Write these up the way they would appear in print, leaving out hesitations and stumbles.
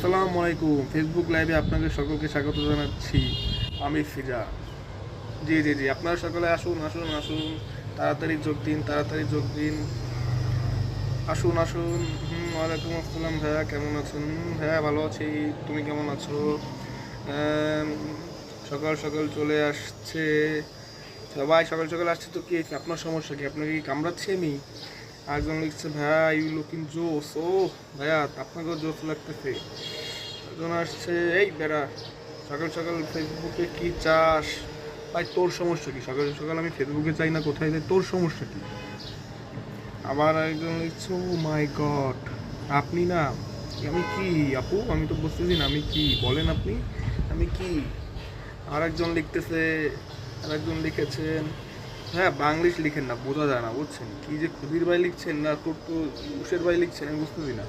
আসসালামু আলাইকুম। ফেসবুক লাইভে আপনাদের সকলকে স্বাগত জানাচ্ছি। আমি ফিজা। জি জি জি, আপনারা সকলে আসুন আসুন আসুন, তাড়াতাড়ি যোগ দিন, তাড়াতাড়ি যোগ দিন, আসুন আসুন। ওয়ালাইকুম আসসালাম ভাইয়া, কেমন আছেন? ভাইয়া ভালো আছি, তুমি কেমন আছো? আম, সকাল সকাল চলে আসছে সবাই, সকাল সকাল আসছে তো কি আপনার সমস্যা কি? আপনাকে কি কামড়াচ্ছি আমি? একজন লিখছে ভাইয়া ইউ লুকিং জোস। ও ভাইয়া, আপনাকেও জোস লাগতেছে। একজন আসছে এই বেড়া, সকাল সকাল ফেসবুকে কি চাস? ভাই তোর সমস্যা কি? সকাল সকাল আমি ফেসবুকে চাই না, কোথায় যাই? তোর সমস্যা কি? আবার একজন লিখছে ও মাই গড, আপনি না, আমি কি আপু? আমি তো বুঝতেছি না আমি কি, বলেন আপনি আমি কি? আর একজন লিখতেছে, আর একজন লিখেছেন হ্যাঁ বাংলিশ লিখেন না, বোঝা যায় না বুঝছেন, কি যে খুদির ভাই লিখছেন না তোর তো উষের ভাই লিখছেন, আমি বুঝতেছি না।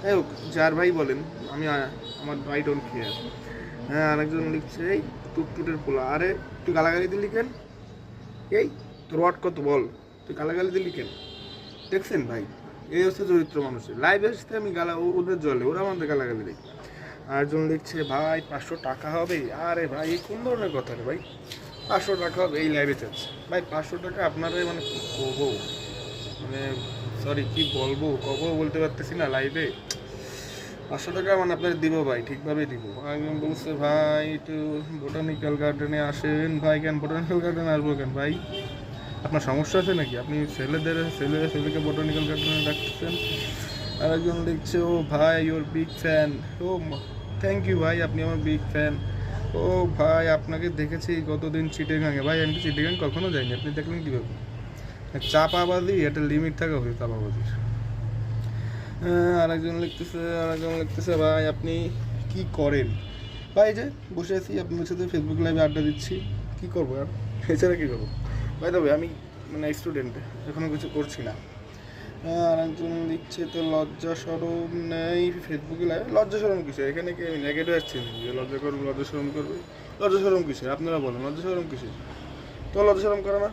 যাই হোক, যার ভাই বলেন, আমি আমার ভাই ডোন্ট কেয়ার। হ্যাঁ, আরেকজন লিখছে এই টুকটুটের পোলা। আরে তুই গালাগালি দিলি কেন? এই তোর ওয়াট কত বল, তুই গালাগালি দিলি কেন? দেখছেন ভাই, এই হচ্ছে চরিত্র মানুষের। লাইভে আসতে আমি ওদের জলে, ওরা আমাদের গালাগালি দেয়। আরেকজন লিখছে ভাই 500 টাকা হবে। আরে ভাই এই কোন ধরনের কথা রে ভাই? 500 টাকা হবে এই লাইভে চাচ্ছে ভাই? 500 টাকা আপনারা মানে কি করবো, মানে সরি কি বলবো, কখনো বলতে পারতেছি না লাইভে। 500 টাকা মানে আপনার দিব ভাই, ঠিকভাবে দিব। একজন বলছে ভাই একটু বোটানিক্যাল গার্ডেনে আসেন। ভাই কেন বোটানিক্যাল গার্ডেনে আসবো কেন ভাই? আপনার সমস্যা আছে নাকি? আপনি ছেলেকে বোটানিক্যাল গার্ডেনে ডাকতেছেন? আর একজন লিখছে ও ভাই ইউর বিগ ফ্যান। ও থ্যাংক ইউ ভাই, আপনি আমার বিগ ফ্যান। ও ভাই আপনাকে দেখেছি গতদিন চিটেগাঙে। ভাই আমি তো চিটেগাং কখনো যাইনি, আপনি দেখলেন কীভাবে? চাপাবাজি, একটা লিমিট থাকা উচিত চাপাবাজির। আরেকজন লিখতেছে ভাই আপনি কি করেন? ভাই যে বসে আছি আপনাদের সাথে ফেসবুক লাইভে আড্ডা দিচ্ছি, কি করবো আর, এছাড়া কী করবো? ভাই তবে আমি মানে স্টুডেন্ট, এখনও কিছু করছি না। আরেকজন লিখছে তো লজ্জা সরম নেই ফেসবুকে লাইভে। লজ্জা সরম কিসে? এখানে কি নেগেটিভ আসছে যে লজ্জা করবো, লজ্জা সরম করবে? লজ্জা সরম কিসে আপনারা বলেন? লজ্জা সরম কিসে? তো লজ্জা সরম করে না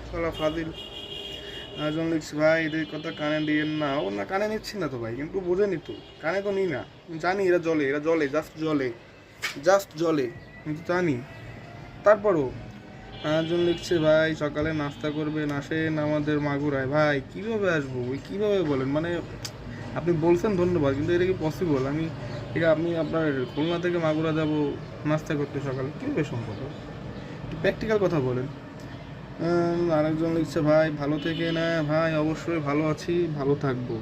সালা ফাজিল। একজন লিখছে ভাই এদের কথা কানে দিয়েন না। ও না, কানে নিচ্ছি না তো ভাই, কিন্তু বোঝেনি তো, কানে তো নিই না। জানি এরা জলে, এরা জলে, জাস্ট জলে, জাস্ট জলে, কিন্তু জানি। তারপরও একজন লিখছে ভাই সকালে নাস্তা করবেন, আসেন আমাদের মাগুরায়। ভাই কীভাবে আসবো, ওই কীভাবে বলেন মানে? আপনি বলছেন ধন্যবাদ, কিন্তু এটা কি পসিবল? আপনি আপনার খুলনা থেকে মাগুরা যাব নাস্তা করতে সকালে, কীভাবে সম্ভব? একটু প্র্যাকটিক্যাল কথা বলেন। আরেকজন লিখছে ভাই ভালো থেকে না। ভাই অবশ্যই ভালো আছি, ভালো থাকবো।